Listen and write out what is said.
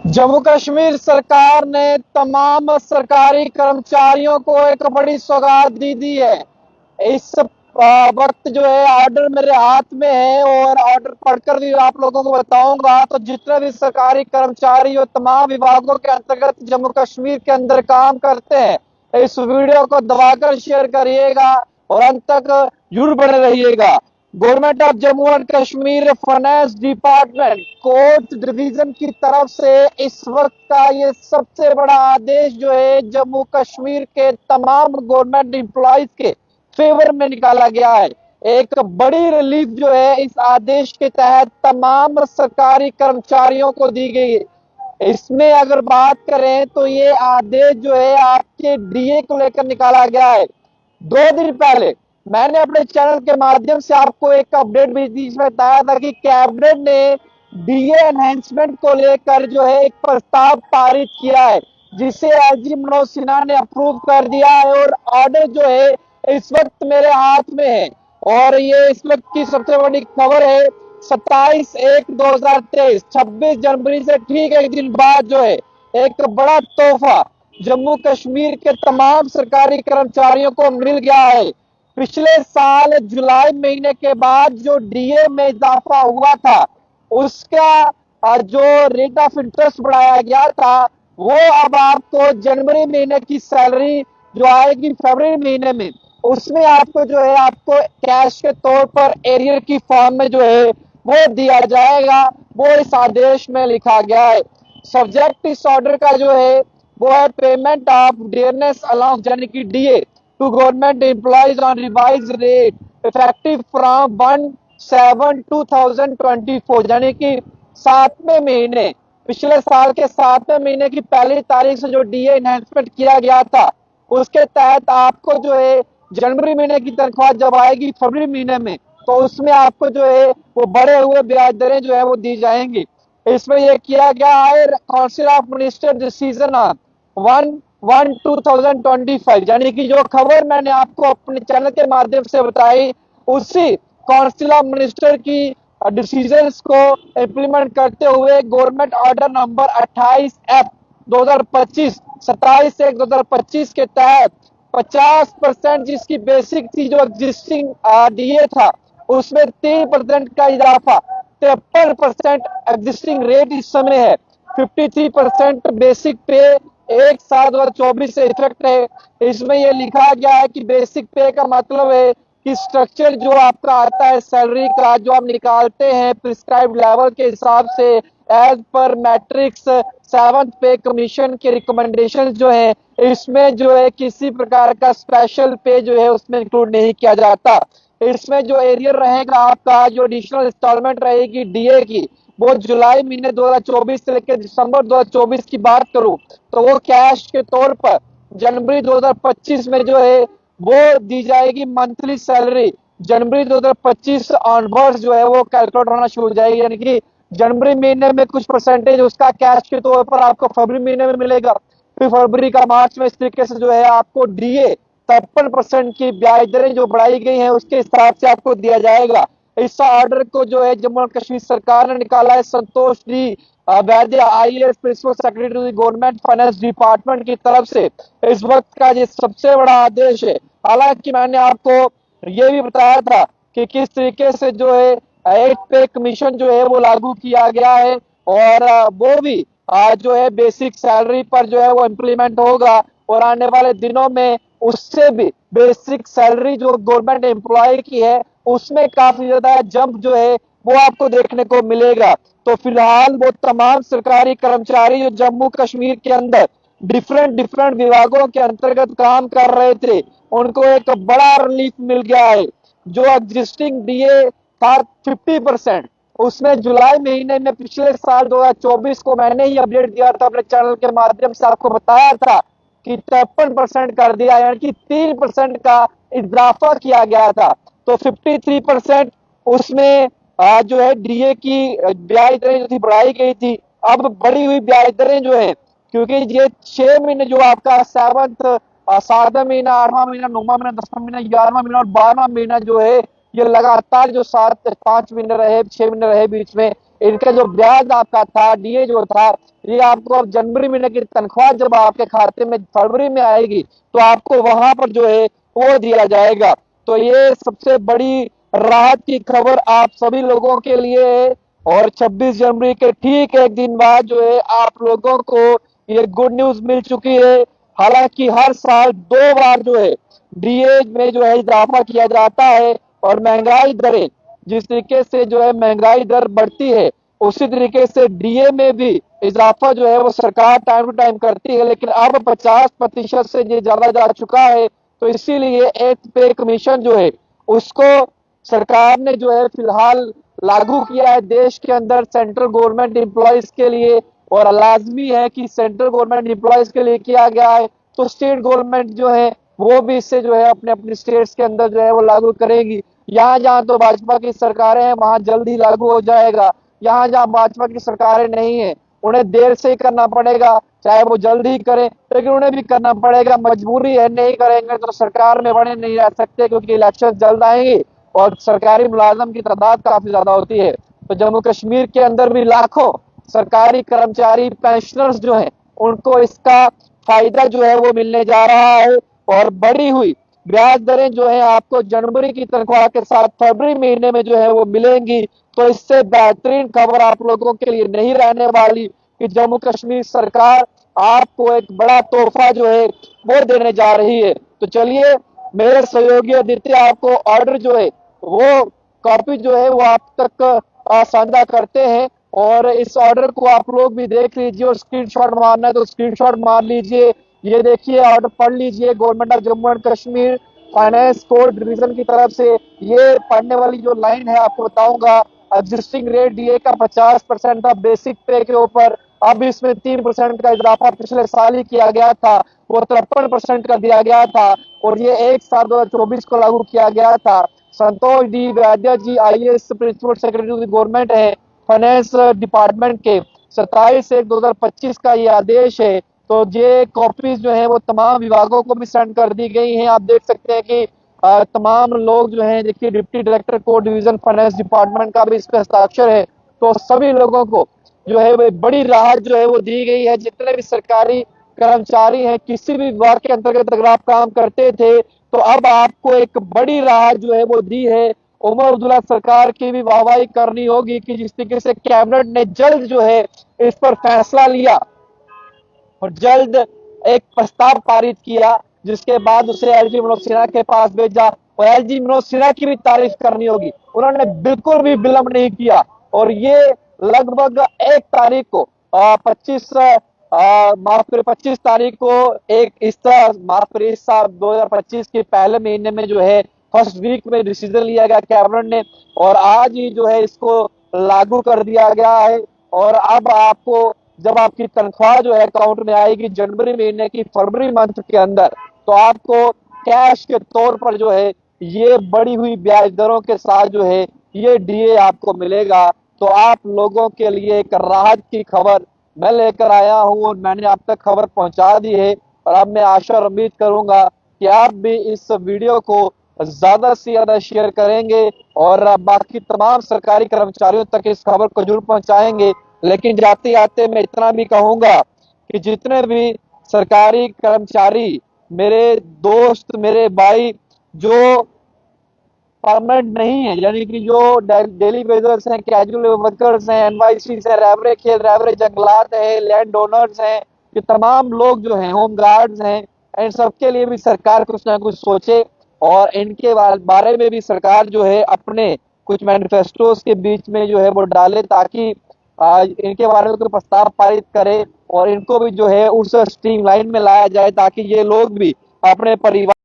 जम्मू कश्मीर सरकार ने तमाम सरकारी कर्मचारियों को एक बड़ी सौगात दी है। इस वक्त जो है ऑर्डर मेरे हाथ में है और ऑर्डर पढ़कर भी आप लोगों को बताऊंगा। तो जितने भी सरकारी कर्मचारी और तमाम विभागों के अंतर्गत जम्मू कश्मीर के अंदर काम करते हैं, इस वीडियो को दबाकर शेयर करिएगा और अंत तक जुड़ बने रहिएगा। Government of Jammu and Kashmir finance department court division की तरफ से इस वक्त का ये सबसे बड़ा आदेश जो है जम्मू कश्मीर के तमाम गवर्नमेंट एम्प्लॉइज के फेवर में निकाला गया है। एक बड़ी रिलीफ जो है इस आदेश के तहत तमाम सरकारी कर्मचारियों को दी गई है। इसमें अगर बात करें तो ये आदेश जो है आपके डीए को लेकर निकाला गया है। 2 दिन पहले मैंने अपने चैनल के माध्यम से आपको एक अपडेट भी दी, इसमें बताया था कि कैबिनेट ने डीए एनहेंसमेंट को लेकर जो है एक प्रस्ताव पारित किया है, जिसे एलजी मनोज सिन्हा ने अप्रूव कर दिया है और ऑर्डर जो है इस वक्त मेरे हाथ में है। और ये इस वक्त की सबसे बड़ी खबर है। 27/1/2023 26 जनवरी से ठीक एक दिन बाद जो है एक बड़ा तोहफा जम्मू कश्मीर के तमाम सरकारी कर्मचारियों को मिल गया है। पिछले साल जुलाई महीने के बाद जो डीए में इजाफा हुआ था, उसका जो रेट ऑफ इंटरेस्ट बढ़ाया गया था, वो अब आपको जनवरी महीने की सैलरी जो आएगी फरवरी महीने में, उसमें आपको जो है आपको कैश के तौर पर एरियर की फॉर्म में जो है वो दिया जाएगा। वो इस आदेश में लिखा गया है। सब्जेक्ट इस ऑर्डर का जो है वो है पेमेंट ऑफ डियरनेस अलाउंस यानी कि DA to government employees on revise rate effective from 1/7/2024 यानी कि 7वें महीने, पिछले साल के 7वें महीने की पहली तारीख से जो डीए एनहेंसमेंट किया गया था, उसके तहत आपको जो है जनवरी महीने की तनख्वाह जब आएगी फरवरी महीने में, तो उसमें आपको जो है वो बढ़े हुए ब्याज दरें जो है वो दी जाएंगी। इसमें यह किया गया है council of minister decision on 1/1/2025 यानी कि जो खबर मैंने आपको अपने चैनल के माध्यम से बताई, उसी काउंसिल ऑफ मिनिस्टर की डिसीजंस को इंप्लीमेंट करते हुए गवर्नमेंट ऑर्डर नंबर 28/F/2025 27/1/2025 के तहत 50% जिसकी बेसिक थी जो एग्जिस्टिंग डीए था, उसमें 3% का इजाफा, 53% एग्जिस्टिंग रेट इस समय है, 53% बेसिक पे 1/7/2024 से इफेक्ट है। इसमें यह लिखा गया है कि बेसिक पे का मतलब है कि स्ट्रक्चर जो आपका आता है सैलरी का, जो आप निकालते हैं प्रिस्क्राइब लेवल के हिसाब से एज पर मैट्रिक्स 7th पे कमीशन के रिकमेंडेशन जो है, इसमें जो है किसी प्रकार का स्पेशल पे जो है उसमें इंक्लूड नहीं किया जाता। इसमें जो एरियर रहेगा आपका, जो एडिशनल इंस्टॉलमेंट रहेगी डीए की, वो जुलाई महीने 2024 से लेकर दिसंबर 2024 की बात करूं तो वो कैश के तौर पर जनवरी 2025 में जो है वो दी जाएगी। मंथली सैलरी जनवरी 2025 ऑनवर्ड्स जो है वो कैलकुलेट होना शुरू हो जाएगी, यानी कि जनवरी महीने में कुछ परसेंटेज उसका कैश के तौर पर आपको फरवरी महीने में मिलेगा, फिर फरवरी का मार्च में, इस तरीके से जो है आपको डीए 53% की ब्याज दरें जो बढ़ाई गई हैं उसके हिसाब से आपको दिया जाएगा। इस ऑर्डर को जो है जम्मू एंड कश्मीर सरकार ने निकाला है Santosh ji Vaidya IAS principal secretary government finance department की तरफ से। इस वक्त का ये सबसे बड़ा आदेश है। हालांकि मैंने आपको ये भी बताया था कि किस तरीके से जो है 8 पे कमीशन जो है वो लागू किया गया है और वो भी जो है बेसिक सैलरी पर जो है वो इम्प्लीमेंट होगा और आने वाले दिनों में उससे भी बेसिक सैलरी जो गवर्नमेंट एम्प्लॉय की है उसमें काफी ज्यादा जंप जो है वो आपको देखने को मिलेगा। तो फिलहाल वो तमाम सरकारी कर्मचारी जो जम्मू कश्मीर के अंदर डिफरेंट विभागों के अंतर्गत काम कर रहे थे, उनको एक बड़ा रिलीफ मिल गया है। जो एग्जिस्टिंग डीए था 50%, उसमें जुलाई महीने में पिछले साल 2024 को मैंने ही अपडेट दिया था अपने चैनल के माध्यम से, आपको बताया था कि 53% कर दिया, यानी कि 3% का इजाफा किया गया था। तो 53% उसमें जो है डीए की ब्याज दरें जो थी बढ़ाई गई थी, अब बढ़ी हुई ब्याज दरें जो है, क्योंकि ये 6 महीने जो आपका 7वां महीना, 8वां महीना, 9वां महीना, 10वां महीना, 11वां महीना और 12वां महीना जो है, ये लगातार जो 5 महीने रहे, 6 महीने रहे बीच में, इनका जो ब्याज आपका था, डीए जो था, ये आपको अब जनवरी महीने की तनख्वाह जब आपके खाते में फरवरी में आएगी तो आपको वहां पर जो है वो दिया जाएगा। तो ये सबसे बड़ी राहत की खबर आप सभी लोगों के लिए है। और 26 जनवरी के ठीक एक दिन बाद जो है आप लोगों को ये गुड न्यूज मिल चुकी है। हालांकि हर साल 2 बार जो है डीए में जो है इजाफा किया जाता है और महंगाई दरें जिस तरीके से जो है महंगाई दर बढ़ती है उसी तरीके से डीए में भी इजाफा जो है वो सरकार टाइम टू टाइम करती है, लेकिन अब 50% से ये ज्यादा जा चुका है। तो इसीलिए एक पे कमीशन जो है उसको सरकार ने जो है फिलहाल लागू किया है देश के अंदर सेंट्रल गवर्नमेंट एम्प्लॉयज के लिए। और लाजमी है कि सेंट्रल गवर्नमेंट एम्प्लॉयज के लिए किया गया है तो स्टेट गवर्नमेंट जो है वो भी इससे जो है अपने अपने स्टेट्स के अंदर जो है वो लागू करेगी। यहाँ जहाँ तो भाजपा की सरकारें हैं वहां जल्द ही लागू हो जाएगा। यहाँ जहाँ भाजपा की सरकारें नहीं है उन्हें देर से ही करना पड़ेगा, चाहे वो जल्द ही करें लेकिन उन्हें भी करना पड़ेगा, मजबूरी है। नहीं करेंगे तो सरकार में बने नहीं रह सकते क्योंकि इलेक्शन जल्द आएंगे और सरकारी मुलाजम की तादाद काफी ज्यादा होती है। तो जम्मू कश्मीर के अंदर भी लाखों सरकारी कर्मचारी पेंशनर्स जो हैं उनको इसका फायदा जो है वो मिलने जा रहा है। और बढ़ी हुई ब्याज दरें जो है आपको जनवरी की तनख्वाह के साथ फरवरी महीने में जो है वो मिलेंगी। तो इससे बेहतरीन खबर आप लोगों के लिए नहीं रहने वाली कि जम्मू कश्मीर सरकार आपको एक बड़ा तोहफा जो है वो देने जा रही है। तो चलिए मेरे सहयोगी आदित्य आपको ऑर्डर जो है वो कॉपी जो है वो आप तक साझा करते हैं और इस ऑर्डर को आप लोग भी देख लीजिए और स्क्रीनशॉट मारना है तो स्क्रीनशॉट मार लीजिए। ये देखिए ऑर्डर पढ़ लीजिए, government of Jammu and Kashmir finance court division की तरफ से। ये पढ़ने वाली जो लाइन है आपको बताऊंगा, एग्जिस्टिंग रेट डीए का 50% था बेसिक पे के ऊपर, अब इसमें 3% का इजाफा पिछले साल ही किया गया था, वो 53% का दिया गया था और ये 1/7/2024 को लागू किया गया था। संतोष डी वैद्य जी आईएएस प्रिंसिपल सेक्रेटरी गवर्नमेंट है फाइनेंस डिपार्टमेंट के, 27/1/2025 का ये आदेश है। तो ये कॉपीज जो है वो तमाम विभागों को भी सेंड कर दी गई हैं। आप देख सकते हैं कि तमाम लोग जो हैं, देखिए deputy director court division finance department का भी इस पर हस्ताक्षर है। तो सभी लोगों को जो है वो बड़ी राहत जो है वो दी गई है। जितने भी सरकारी कर्मचारी हैं किसी भी विभाग के अंतर्गत अगर आप काम करते थे तो अब आपको एक बड़ी राहत जो है वो दी है। उमर अब्दुल्ला सरकार की भी वाहवाही करनी होगी कि जिस तरीके से कैबिनेट ने जल्द जो है इस पर फैसला लिया और जल्द एक प्रस्ताव पारित किया जिसके बाद उसे एलजी मनोज सिन्हा के पास भेजा और एलजी मनोज सिन्हा की भी तारीफ करनी होगी, उन्होंने बिल्कुल भी विलंब नहीं किया। और ये लगभग 1 तारीख को 25 तारीख को एक इस माफ करिए इस साल 2025 के पहले महीने में जो है फर्स्ट वीक में डिसीजन लिया गया कैबिनेट ने और आज ही जो है इसको लागू कर दिया गया है। और अब आपको जब आपकी तनख्वाह जो है अकाउंट में आएगी जनवरी महीने की फरवरी मंथ के अंदर तो आपको कैश के तौर पर जो है ये बढ़ी हुई ब्याज दरों के साथ जो है ये डीए आपको मिलेगा। तो आप लोगों के लिए एक राहत की खबर मैं लेकर आया हूं और मैंने आप तक खबर पहुंचा दी है। और अब मैं आशा और उम्मीद करूंगा कि आप भी इस वीडियो को ज्यादा से ज्यादा शेयर करेंगे और बाकी तमाम सरकारी कर्मचारियों तक इस खबर को जरूर पहुंचाएंगे। लेकिन जाते जाते मैं इतना भी कहूंगा कि जितने भी सरकारी कर्मचारी, मेरे दोस्त, मेरे भाई जो परमानेंट नहीं है यानी कि जो डेली वेजर्स हैं, कैजुअल वर्कर्स हैं, एनवाईसी है, रेवरे खेत, रेवरे जंगलात है, लैंड ओनर्स हैं, ये तमाम लोग जो हैं, होम गार्ड्स हैं, इन सबके लिए भी सरकार कुछ ना कुछ सोचे और इनके बारे में भी सरकार जो है अपने कुछ मैनिफेस्टोस के बीच में जो है वो डाले ताकि इनके बारे में कोई प्रस्ताव पारित करे और इनको भी जो है उस स्ट्रीम लाइन में लाया जाए ताकि ये लोग भी अपने परिवार